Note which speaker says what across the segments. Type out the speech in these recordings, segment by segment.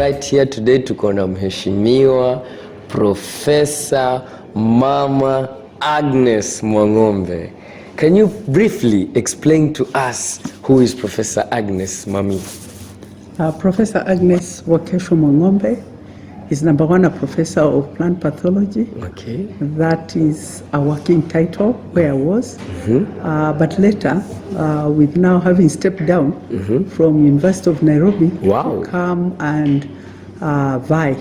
Speaker 1: right here today tuko na mheshimiwa Professor Mama Agnes Mwang'ombe. Can you briefly explain to us who is Professor Agnes, Mami?
Speaker 2: Professor Agnes Mwang'ombe is number one, a professor of plant pathology.
Speaker 1: Okay.
Speaker 2: That is a working title where I was. But later, with now having stepped down from University of Nairobi,
Speaker 1: Wow.
Speaker 2: to come and vie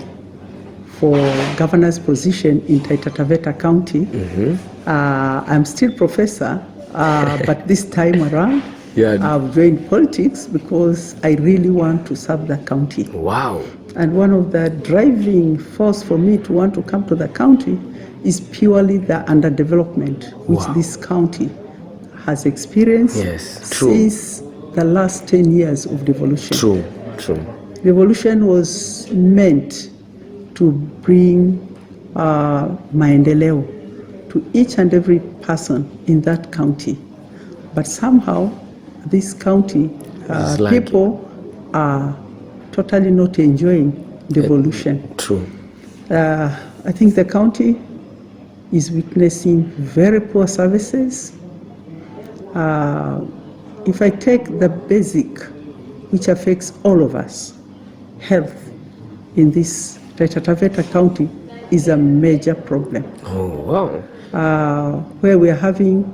Speaker 2: for governor's position in TAVETA County. I'm still professor, but this time around, I've joined politics because I really want to serve the county.
Speaker 1: Wow.
Speaker 2: And one of the driving force for me to want to come to the county is purely the underdevelopment which this county has experienced since the last 10 years of devolution.
Speaker 1: True.
Speaker 2: Revolution was meant to bring maendeleo to each and every person in that county. But somehow, this county, people are totally not enjoying devolution.
Speaker 1: True.
Speaker 2: I think the county is witnessing very poor services. If I take the basic, which affects all of us, health in this TAVETA County is a major problem.
Speaker 1: Oh, wow.
Speaker 2: Where we are having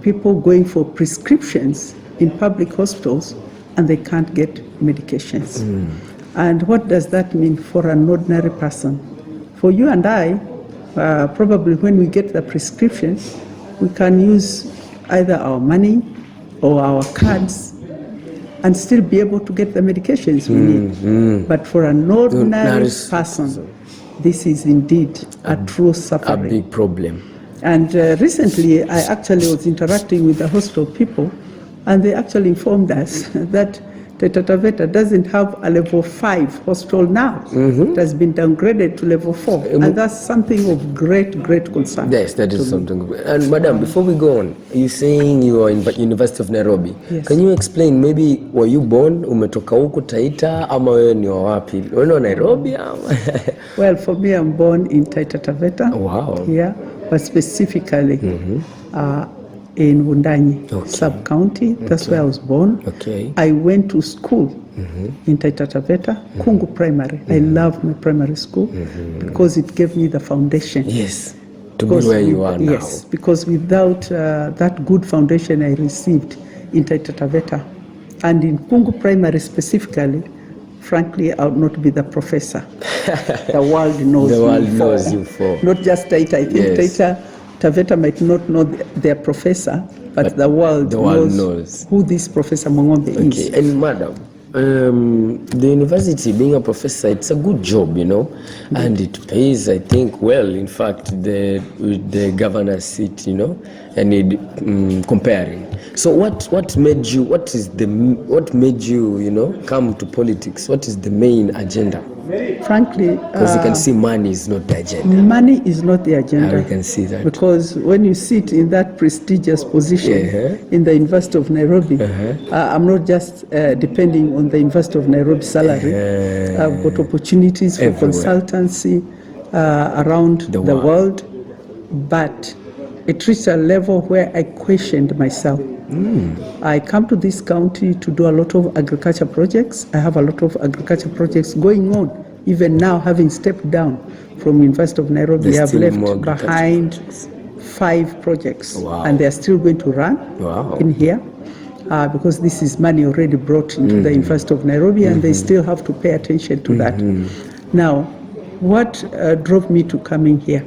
Speaker 2: people going for prescriptions in public hospitals and they can't get medications. And what does that mean for an ordinary person? For you and I, probably when we get the prescriptions, we can use either our money or our cards and still be able to get the medications we need. But for an ordinary person, this is indeed a true suffering.
Speaker 1: A big problem.
Speaker 2: And recently, I actually was interacting with the hospital people, and they actually informed us that TAVETA doesn't have a level 5 hospital now. It has been downgraded to level 4. And that's something of great concern.
Speaker 1: Yes, that is something. And Madam, before we go on, you're saying you are in University of Nairobi.
Speaker 2: Yes.
Speaker 1: Can you explain, maybe, were you born, umetoka huku TAITA, ama wewe ni wa wapi? Wewe ni Nairobi ama?
Speaker 2: Well, for me, I'm born in TAVETA.
Speaker 1: Wow.
Speaker 2: Yeah, but specifically in Wundanyi sub-county. That's where I was born.
Speaker 1: Okay.
Speaker 2: I went to school in TAVETA, Kungu Primary. I love my primary school because it gave me the foundation.
Speaker 1: Yes, to be where you are now.
Speaker 2: Yes, because without that good foundation I received in TAVETA, and in Kungu Primary specifically, frankly, I would not be the professor the world knows
Speaker 1: the world
Speaker 2: me
Speaker 1: knows you for.
Speaker 2: Not just TAITA. I think TAVETA might not know their professor, but the world knows who this Professor Mwang'ombe is.
Speaker 1: Okay, and Madam, the university, being a professor, it's a good job, you know, and it pays, I think, well. In fact, the governor's seat, you know, and comparing. So, what made you, you know, come to politics? What is the main agenda?
Speaker 2: Frankly,
Speaker 1: because you can see money is not the agenda.
Speaker 2: Money is not the agenda.
Speaker 1: We can see that. Because
Speaker 2: when you sit in that prestigious position in the University of Nairobi, I'm not just depending on the University of Nairobi salary. I've got opportunities for consultancy around the world, but it reached a level where I questioned myself. I come to this county to do a lot of agriculture projects. I have a lot of agriculture projects going on. Even now, having stepped down from University of Nairobi, I have left behind 5 projects. And they are still going to run in here because this is money already brought into the University of Nairobi, and they still have to pay attention to that. Now, what drove me to coming here?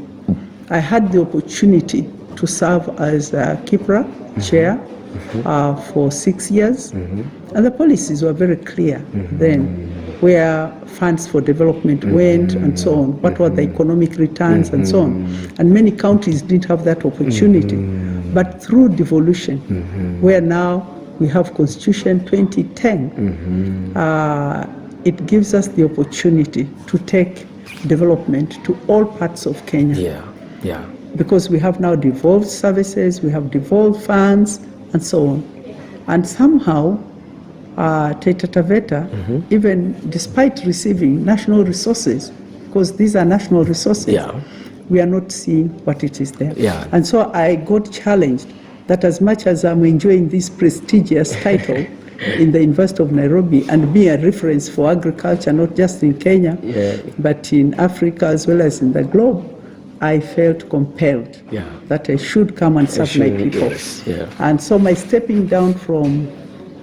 Speaker 2: I had the opportunity to serve as a KIPRA chair for 6 years, and the policies were very clear then, where funds for development went and so on, what were the economic returns and so on. And many counties didn't have that opportunity. But through devolution, where now we have Constitution 2010, it gives us the opportunity to take development to all parts of Kenya. Because we have now devolved services, we have devolved funds, and so on. And somehow, TAITA TAVETA, even despite receiving national resources, because these are national resources, we are not seeing what it is there. And so I got challenged that as much as I'm enjoying this prestigious title in the University of Nairobi and be a reference for agriculture, not just in Kenya, but in Africa as well as in the globe, I felt compelled that I should come and serve my people. And so my stepping down from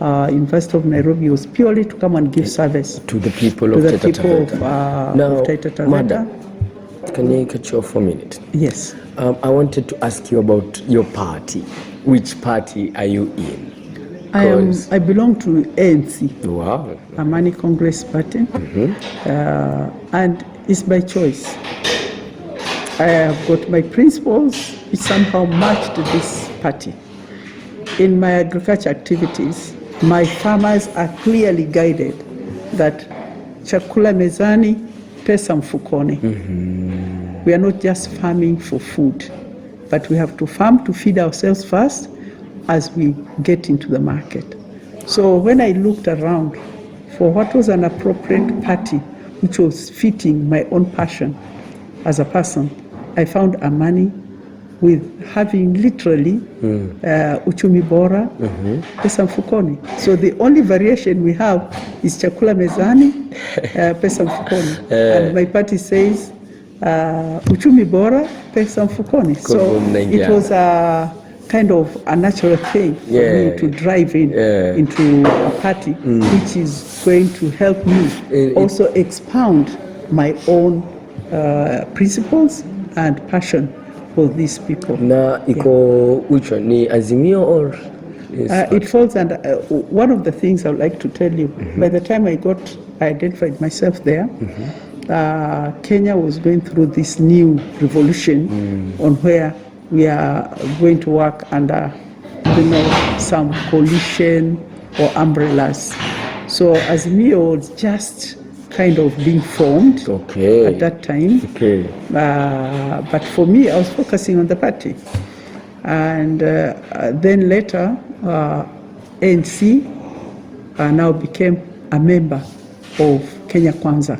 Speaker 2: University of Nairobi was purely to come and give service
Speaker 1: to the people of TAITA TAVETA. Now, Madam, can I cut you off for a minute?
Speaker 2: Yes.
Speaker 1: I wanted to ask you about your party. Which party are you in?
Speaker 2: I belong to ANC.
Speaker 1: Wow.
Speaker 2: Amani Congress Party. And it's by choice. I have got my principles which somehow matched this party. In my agriculture activities, my farmers are clearly guided that chakula mezani, pesa mfukoni. We are not just farming for food, but we have to farm to feed ourselves first as we get into the market. So when I looked around for what was an appropriate party which was fitting my own passion as a person, I found Amani with having literally uchumi bora, pesa mfukoni. So the only variation we have is chakula mezani, pesa mfukoni. And my party says uchumi bora, pesa mfukoni. So it was a kind of a natural thing for me to drive into a party which is going to help me also expound my own principles and passion for these people.
Speaker 1: Na iko which one? Ni Azimio or?
Speaker 2: It falls under one of the things I would like to tell you. By the time I identified myself there, Kenya was going through this new revolution on where we are going to work under, some coalition or umbrellas. So Azimio was just kind of being formed at that time. But for me, I was focusing on the party. And then later, ANC now became a member of Kenya Kwanza.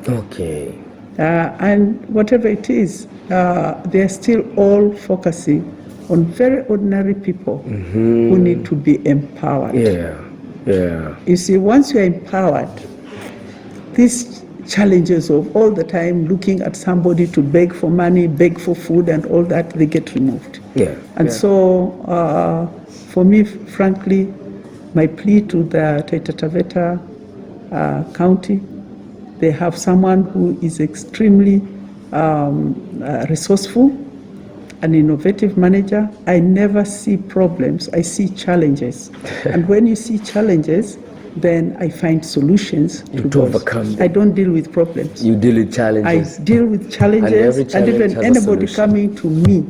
Speaker 2: And whatever it is, they are still all focusing on very ordinary people who need to be empowered. You see, once you are empowered, these challenges of all the time looking at somebody to beg for money, beg for food and all that, they get removed. So for me, frankly, my plea to the TAITA TAVETA county, they have someone who is extremely resourceful, an innovative manager. I never see problems, I see challenges. And when you see challenges, then I find solutions to overcome them. I don't deal with problems.
Speaker 1: You deal with challenges.
Speaker 2: I deal with challenges, and even anybody coming to me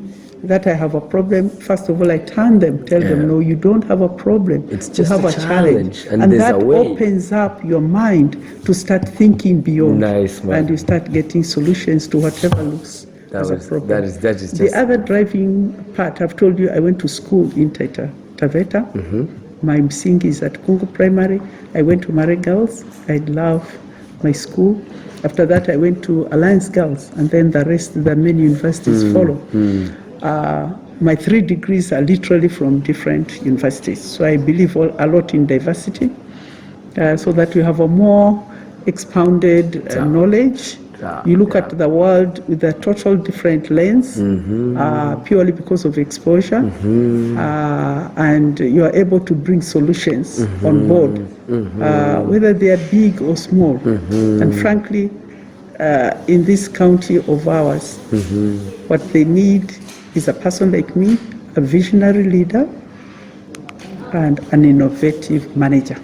Speaker 2: that I have a problem, first of all, I tell them, no, you don't have a problem.
Speaker 1: It's just
Speaker 2: you have a challenge. And that opens up your mind to start thinking beyond. And you start getting solutions to whatever looks as a problem.
Speaker 1: That is just
Speaker 2: the other driving part, I've told you, I went to school in TAITA TAVETA. My msingi is at Kungu Primary. I went to Mare Girls. I love my school. After that, I went to Alliance Girls, and then the rest, the many universities follow. My 3 degrees are literally from different universities. So I believe a lot in diversity, so that we have a more expounded knowledge. You look at the world with a total different lens, purely because of exposure, and you are able to bring solutions on board, whether they are big or small. And frankly, in this county of ours, what they need is a person like me, a visionary leader, and an innovative manager.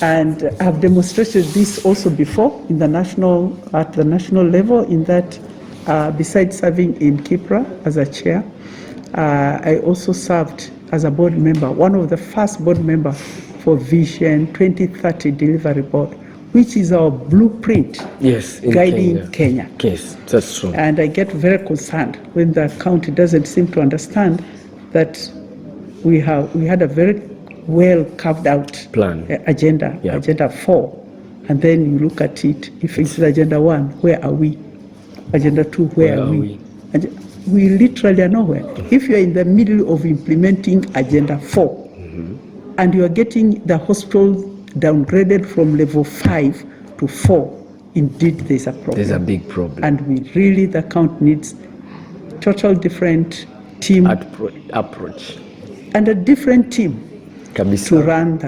Speaker 2: And I've demonstrated this also before at the national level, in that besides serving in Kipra as a chair, I also served as a board member, one of the first board members for Vision 2030 Delivery Board, which is our blueprint guiding Kenya.
Speaker 1: Yes, that's true.
Speaker 2: And I get very concerned when the county doesn't seem to understand that we had a very well carved out
Speaker 1: plan
Speaker 2: agenda, agenda 4, and then you look at it. If it's agenda 1, where are we? Agenda 2, where are we? We literally are nowhere. If you're in the middle of implementing agenda 4, and you are getting the hospital downgraded from level 5 to 4, indeed there's a problem. There's
Speaker 1: a big problem.
Speaker 2: And the count needs total different team
Speaker 1: approach
Speaker 2: and a different team
Speaker 1: Kabisa.
Speaker 2: To run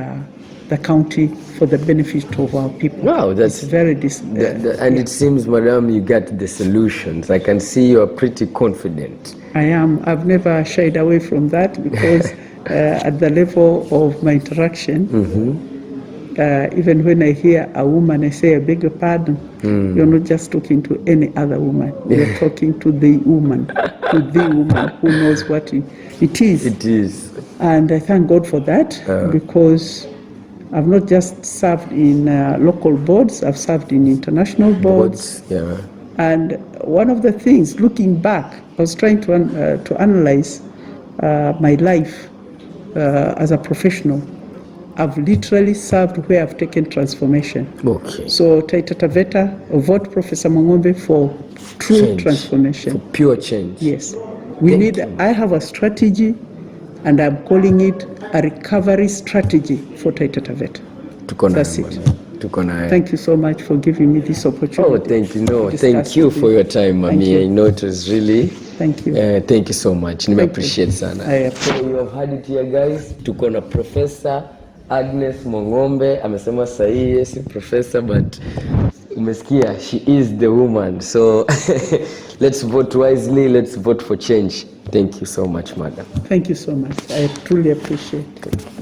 Speaker 2: the county for the benefit of our people.
Speaker 1: Wow, that's
Speaker 2: very
Speaker 1: and it seems, Madam, you got the solutions. I can see you are pretty confident.
Speaker 2: I am. I've never shied away from that because at the level of my interaction, even when I hear a woman, I say, I beg your pardon, you're not just talking to any other woman. You're talking to the woman, who knows what it is.
Speaker 1: It is.
Speaker 2: And I thank God for that because I've not just served in local boards, I've served in international boards. And one of the things, looking back, I was trying to analyze my life as a professional. I've literally served where I've taken transformation.
Speaker 1: Okay.
Speaker 2: So TAVETA, vote Professor Mwang'ombe for true transformation.
Speaker 1: For pure change.
Speaker 2: Yes. I have a strategy, and I'm calling it a recovery strategy for TAVETA. That's it. Thank you so much for giving me this opportunity.
Speaker 1: Oh, thank you. No, thank you for your time, Mami. I know it was really.
Speaker 2: Thank you.
Speaker 1: Thank you so much. I appreciate sana.
Speaker 2: So
Speaker 1: you have heard it here, guys. Tuko na Professor Agnes Mwang'ombe. Amesema sahihi, yes, professor, but umesikia, she is the woman. So let's vote wisely. Let's vote for change. Thank you so much, madam.
Speaker 2: Thank you so much. I truly appreciate it.